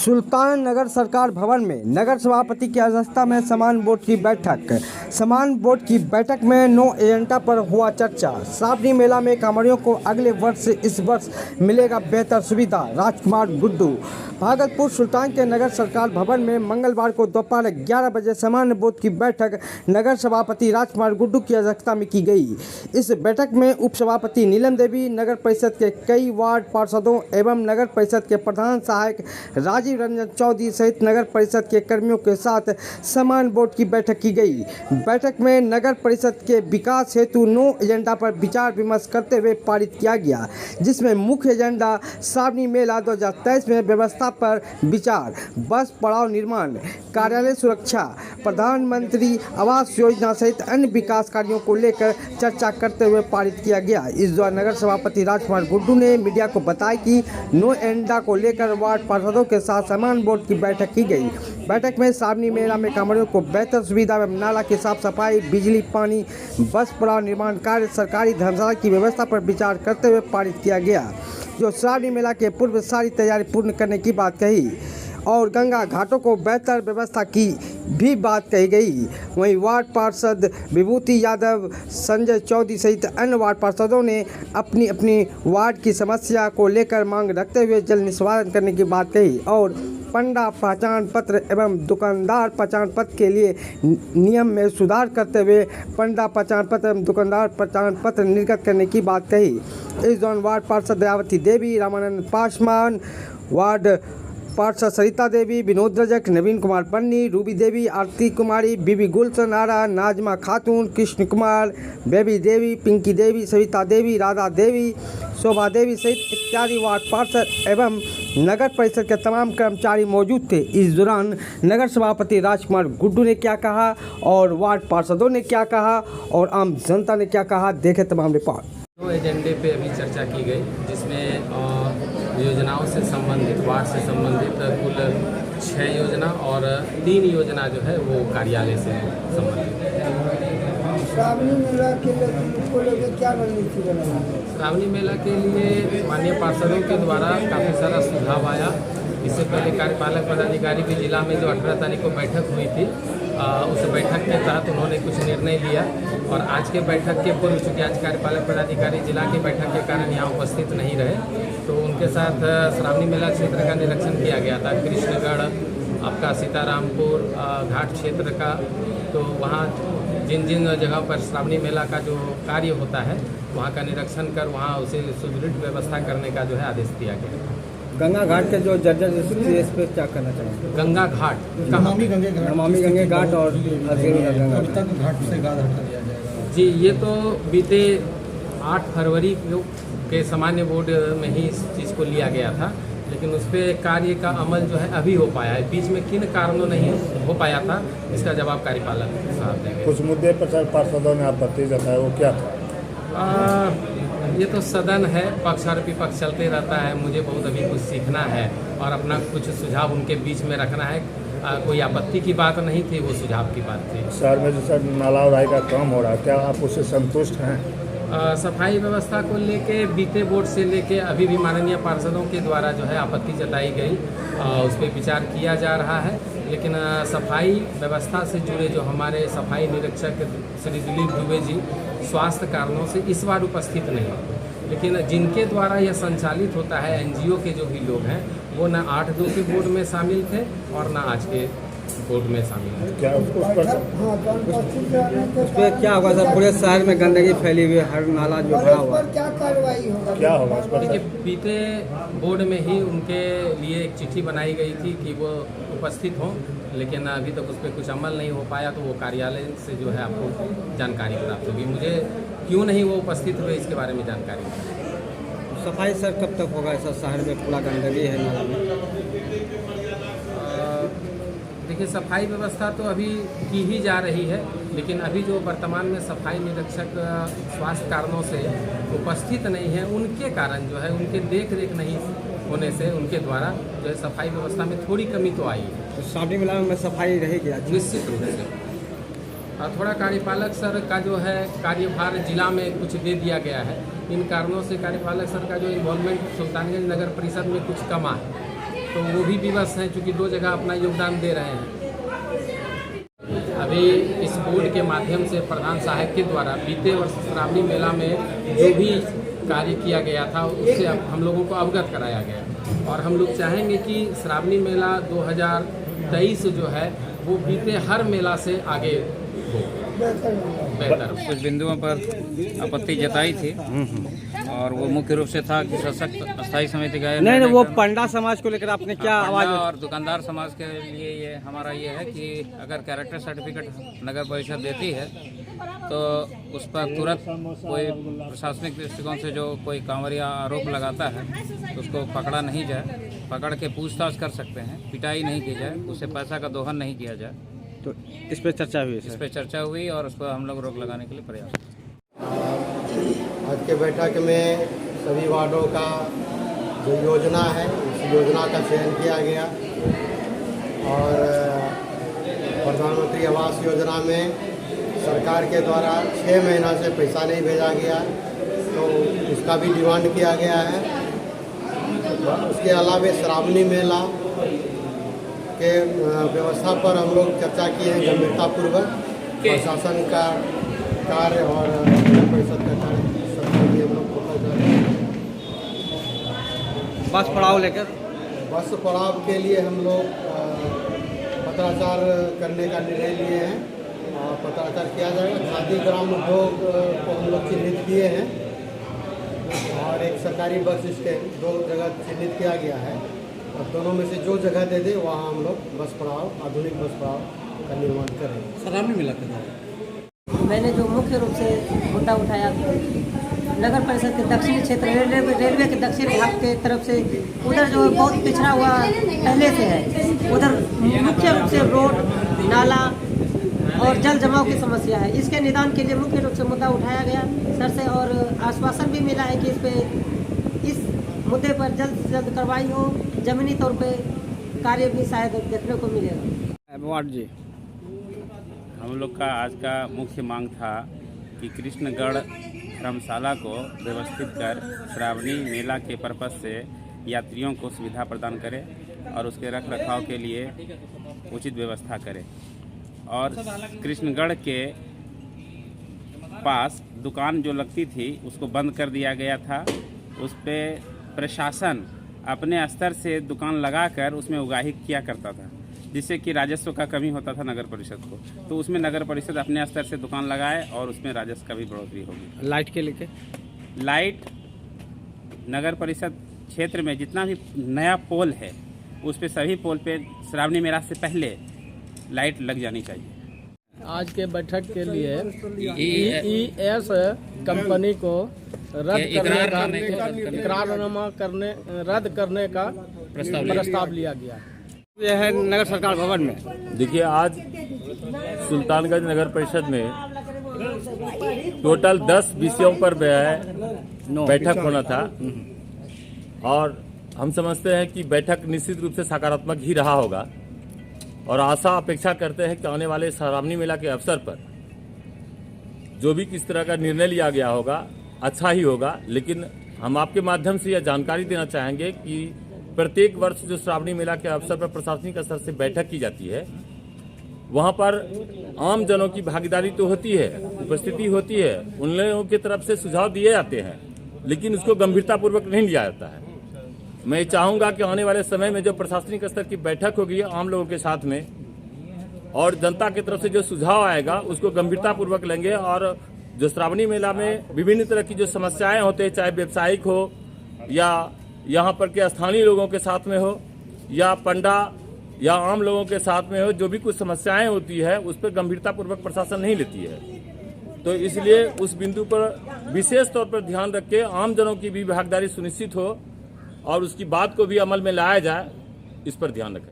सुल्तान नगर सरकार भवन में नगर सभापति की अध्यक्षता में समान बोर्ड की बैठक। समान बोर्ड की बैठक में नो एजेंडा पर हुआ चर्चा। श्रावणी मेला में कांवड़ियों को अगले वर्ष से इस वर्ष मिलेगा बेहतर सुविधा। राजकुमार गुड्डू। भागलपुर सुल्तान के नगर सरकार भवन में मंगलवार को दोपहर 11 बजे समान बोर्ड की बैठक नगर सभापति राजकुमार गुड्डू की अध्यक्षता में की गई। इस बैठक में उप सभापति नीलम देवी, नगर परिषद के कई वार्ड पार्षदों एवं नगर परिषद के प्रधान सहायक राजीव रंजन चौधरी सहित नगर परिषद के कर्मियों के साथ समान बोर्ड की बैठक की गई। बैठक में नगर परिषद के विकास हेतु नो एजेंडा पर विचार विमर्श करते हुए पारित किया गया, जिसमें मुख्य एजेंडा श्रावणी मेला 2023 में व्यवस्था पर विचार, बस पड़ाव निर्माण, कार्यालय सुरक्षा, प्रधानमंत्री आवास योजना सहित अन्य विकास कार्यों को लेकर चर्चा करते हुए पारित किया गया। इस दौरान नगर सभापति राजकुमार गुड्डू ने मीडिया को बताया कि नो एजेंडा को लेकर वार्ड पार्षदों के साथ समान बोर्ड की बैठक की गई। बैठक में श्रावणी मेला में कांवड़ियों को बेहतर सुविधा एवं नाला की साफ सफाई, बिजली, पानी, बस पड़ाव निर्माण कार्य, सरकारी धर्मशाला की व्यवस्था पर विचार करते हुए पारित किया गया, जो श्रावणी मेला के पूर्व सारी तैयारी पूर्ण करने की बात कही और गंगा घाटों को बेहतर व्यवस्था की भी बात कही गई। वहीं वार्ड पार्षद विभूति यादव, संजय चौधरी सहित अन्य वार्ड पार्षदों ने अपनी अपनी वार्ड की समस्या को लेकर मांग रखते हुए जल्द निष्पादन करने की बात कही और पंडा पहचान पत्र एवं दुकानदार पहचान पत्र के लिए नियम में सुधार करते हुए पंडा पहचान पत्र एवं दुकानदार पहचान पत्र निर्गत करने की बात कही। इस दौरान वार्ड पार्षद दयावती देवी, रामानंद पासवान, वार्ड पार्षद सरिता देवी, विनोद रजक, नवीन कुमार पन्नी, रूबी देवी, आरती कुमारी, बीबी गुलशन आरा, नाजमा खातून, कृष्ण कुमार, बेबी देवी, पिंकी देवी, सविता देवी, राधा देवी, शोभा देवी सहित इत्यादि वार्ड पार्षद एवं नगर परिषद के तमाम कर्मचारी मौजूद थे। इस दौरान नगर सभापति राजकुमार गुड्डू ने क्या कहा और वार्ड पार्षदों ने क्या कहा और आम जनता ने क्या कहा, देखें तमाम रिपोर्ट। दो एजेंडे पे अभी चर्चा की गई, जिसमें योजनाओं से संबंधित, वार्ड से संबंधित कुल 6 योजना और 3 योजना जो है वो कार्यालय से संबंधित। श्रावणी मेला के लिए क्या रणनीति बनाई? श्रावणी मेला के लिए माननीय पार्षदों के द्वारा काफ़ी सारा सुझाव आया। इससे पहले कार्यपालक पदाधिकारी की जिला में जो 18 तारीख को बैठक हुई थी, उस बैठक के तहत उन्होंने कुछ निर्णय लिया और आज के बैठक के पूर्व, चूँकि आज कार्यपालक पदाधिकारी जिला की बैठक के कारण यहाँ उपस्थित नहीं रहे, तो उनके साथ श्रावणी मेला क्षेत्र का निरीक्षण किया गया था। कृष्णगढ़, आपका सीतारामपुर घाट क्षेत्र का, तो वहाँ जिन जिन जगहों पर श्रावणी मेला का जो कार्य होता है वहाँ का निरीक्षण कर वहाँ उसे सुदृढ़ व्यवस्था करने का जो है आदेश दिया गया। गंगा घाट के जो जर्जर इस पर क्या करना चाहिए? गंगा घाट, नमामि गंगे घाट और घाट से गाद हटा दिया जाएगा। जी, ये तो बीते 8 फरवरी के सामान्य बोर्ड में ही इस चीज़ को लिया गया था, लेकिन उस पर कार्य का अमल जो है अभी हो पाया है। बीच में किन कारणों नहीं हो पाया था, इसका जवाब कार्यपालक साहब देंगे। कुछ मुद्दे पर पार्षदों ने आपत्ति जताया, वो क्या था? ये तो सदन है, पक्ष और विपक्ष चलते रहता है। मुझे बहुत अभी कुछ सीखना है और अपना कुछ सुझाव उनके बीच में रखना है। कोई आपत्ति की बात नहीं थी, वो सुझाव की बात थी। शहर में जैसा नाला उड़ाई का काम हो रहा है, क्या आप उससे संतुष्ट हैं? सफाई व्यवस्था को लेके बीते बोर्ड से लेके अभी भी माननीय पार्षदों के द्वारा जो है आपत्ति जताई गई, उस पर विचार किया जा रहा है। लेकिन सफाई व्यवस्था से जुड़े जो हमारे सफाई निरीक्षक श्री दिलीप दुबे जी स्वास्थ्य कारणों से इस बार उपस्थित नहीं, लेकिन जिनके द्वारा यह संचालित होता है, एनजीओ के जो भी लोग हैं, वो न 8/2 के बोर्ड में शामिल थे और न आज के बोर्ड में शामिल है। क्या उस पर क्या होगा सर? पूरे शहर में गंदगी फैली हुई है, हर नाला जो भरा हुआ है, क्या कार्रवाई होगा? क्या होगा इस पर? देखिए, बीते बोर्ड में ही उनके लिए एक चिट्ठी बनाई गई थी कि वो उपस्थित हों, लेकिन अभी तक उस पर कुछ अमल नहीं हो पाया, तो वो कार्यालय से जो है आपको जानकारी प्राप्त होगी। मुझे क्यों नहीं वो उपस्थित हुए इसके बारे में जानकारी। सफाई सर कब तक होगा? ऐसा शहर में पूरा गंदगी है नाला में। देखिए, सफाई व्यवस्था तो अभी की ही जा रही है, लेकिन अभी जो वर्तमान में सफाई निरीक्षक स्वास्थ्य कारणों से उपस्थित नहीं है, उनके कारण जो है, उनके देख रेख नहीं होने से उनके द्वारा जो है सफाई व्यवस्था में थोड़ी कमी तो आई है। तो श्रावणी मेला में सफाई रहेगी निश्चित रूप से। थोड़ा कार्यपालक सर का जो है कार्यभार जिला में कुछ दे दिया गया है, इन कारणों से कार्यपालक सर का जो इन्वॉल्वमेंट सुल्तानगंज नगर परिषद में कुछ कमा है। तो वो भी विवश हैं, चूँकि 2 जगह अपना योगदान दे रहे हैं। अभी इस बोर्ड के माध्यम से प्रधान सहायक के द्वारा बीते वर्ष श्रावणी मेला में जो भी कार्य किया गया था उससे हम लोगों को अवगत कराया गया, और हम लोग चाहेंगे कि श्रावणी मेला 2023 जो है वो बीते हर मेला से आगे हो बेहतर। कुछ बिंदुओं पर आपत्ति जताई थी और वो मुख्य रूप से था कि सशक्त अस्थायी समिति का नहीं वो पंडा समाज को लेकर आपने क्या आवाज और दुकानदार समाज के लिए ये हमारा ये है कि अगर कैरेक्टर सर्टिफिकेट नगर परिषद देती है तो उस पर तुरंत कोई प्रशासनिक दृष्टिकोण से जो कोई कांवरिया आरोप लगाता है तो उसको पकड़ा नहीं जाए, पकड़ के पूछताछ कर सकते हैं, पिटाई नहीं की जाए, उसे पैसा का दोहन नहीं किया जाए। तो इस पर चर्चा हुई, इस पर चर्चा हुई और उस पर हम लोग रोक लगाने के लिए प्रयास। आज के बैठक में सभी वार्डों का जो योजना है उस योजना का चयन किया गया और प्रधानमंत्री आवास योजना में सरकार के द्वारा 6 महीना से पैसा नहीं भेजा गया तो उसका भी डिमांड किया गया है। उसके अलावा श्रावणी मेला के व्यवस्था पर हम लोग चर्चा किए हैं गंभीरतापूर्वक। प्रशासन का कार्य और परिषद का कार्य सबके लिए हम लोग फोकस कर रहे हैं। बस पड़ाव लेकर बस पड़ाव के लिए हम लोग पत्राचार करने का निर्णय लिए हैं और पत्राचार किया जाएगा। खादी ग्राम उद्योग को हम लोग चिन्हित किए हैं और एक सरकारी बस स्टैंड 2 जगह चिन्हित किया गया है और दोनों में से जो जगह दे दे वहाँ हम लोग बस पड़ाव, आधुनिक बस पड़ाव का निर्माण करेंगे। श्रावणी मेला का मैंने जो मुख्य रूप से मुद्दा उठाया नगर परिषद के दक्षिणी क्षेत्र रेलवे के दक्षिण भाग के तरफ से उधर जो बहुत पिछड़ा हुआ पहले से है, उधर मुख्य रूप से रोड, नाला और जल जमाव की समस्या है। इसके निदान के लिए मुख्य रूप से मुद्दा उठाया गया सर से और आश्वासन भी मिला है कि इस मुद्दे पर जल्द से जल्द कार्रवाई हो, जमीनी तौर पे कार्य भी शायद देखने को मिलेगा। वार्ड जी, हम लोग का आज का मुख्य मांग था कि कृष्णगढ़ धर्मशाला को व्यवस्थित कर श्रावणी मेला के पर्पज से यात्रियों को सुविधा प्रदान करें और उसके रख रखाव के लिए उचित व्यवस्था करें। और कृष्णगढ़ के पास दुकान जो लगती थी उसको बंद कर दिया गया था। उस पर प्रशासन अपने स्तर से दुकान लगाकर उसमें उगाही किया करता था, जिससे कि राजस्व का कमी होता था नगर परिषद को। तो उसमें नगर परिषद अपने स्तर से दुकान लगाए और उसमें राजस्व का भी बढ़ोतरी होगी। लाइट के लेके लाइट नगर परिषद क्षेत्र में जितना भी नया पोल है उस पे सभी पोल पे श्रावणी मेला से पहले लाइट लग जानी चाहिए। आज के बैठक के लिए EES कंपनी को इकरारनामा रद्द करने का प्रस्ताव लिया गया। यह है नगर सरकार भवन में। देखिए, आज सुल्तानगंज नगर परिषद में टोटल 10 विषयों पर बैठक होना था और हम समझते हैं कि बैठक निश्चित रूप से सकारात्मक ही रहा होगा और आशा अपेक्षा करते हैं कि आने वाले श्रावणी मेला के अवसर पर जो भी किस तरह का निर्णय लिया गया होगा अच्छा ही होगा। लेकिन हम आपके माध्यम से यह जानकारी देना चाहेंगे कि प्रत्येक वर्ष जो श्रावणी मेला के अवसर पर प्रशासनिक स्तर से बैठक की जाती है वहां पर आम जनों की भागीदारी तो होती है, उपस्थिति होती है, उन लोगों की तरफ से सुझाव दिए जाते हैं, लेकिन उसको गंभीरतापूर्वक नहीं लिया जाता है। मैं चाहूंगा कि आने वाले समय में जो प्रशासनिक स्तर की बैठक होगी आम लोगों के साथ में और जनता की तरफ से जो सुझाव आएगा उसको गंभीरतापूर्वक लेंगे और जो श्रावणी मेला में विभिन्न तरह की जो समस्याएं होते हैं, चाहे व्यवसायिक हो या यहाँ पर के स्थानीय लोगों के साथ में हो या पंडा या आम लोगों के साथ में हो, जो भी कुछ समस्याएं होती है उस पर गंभीरतापूर्वक प्रशासन नहीं लेती है। तो इसलिए उस बिंदु पर विशेष तौर पर ध्यान रख के आम जनों की भी भागीदारी सुनिश्चित हो और उसकी बात को भी अमल में लाया जाए, इस पर ध्यान रखें।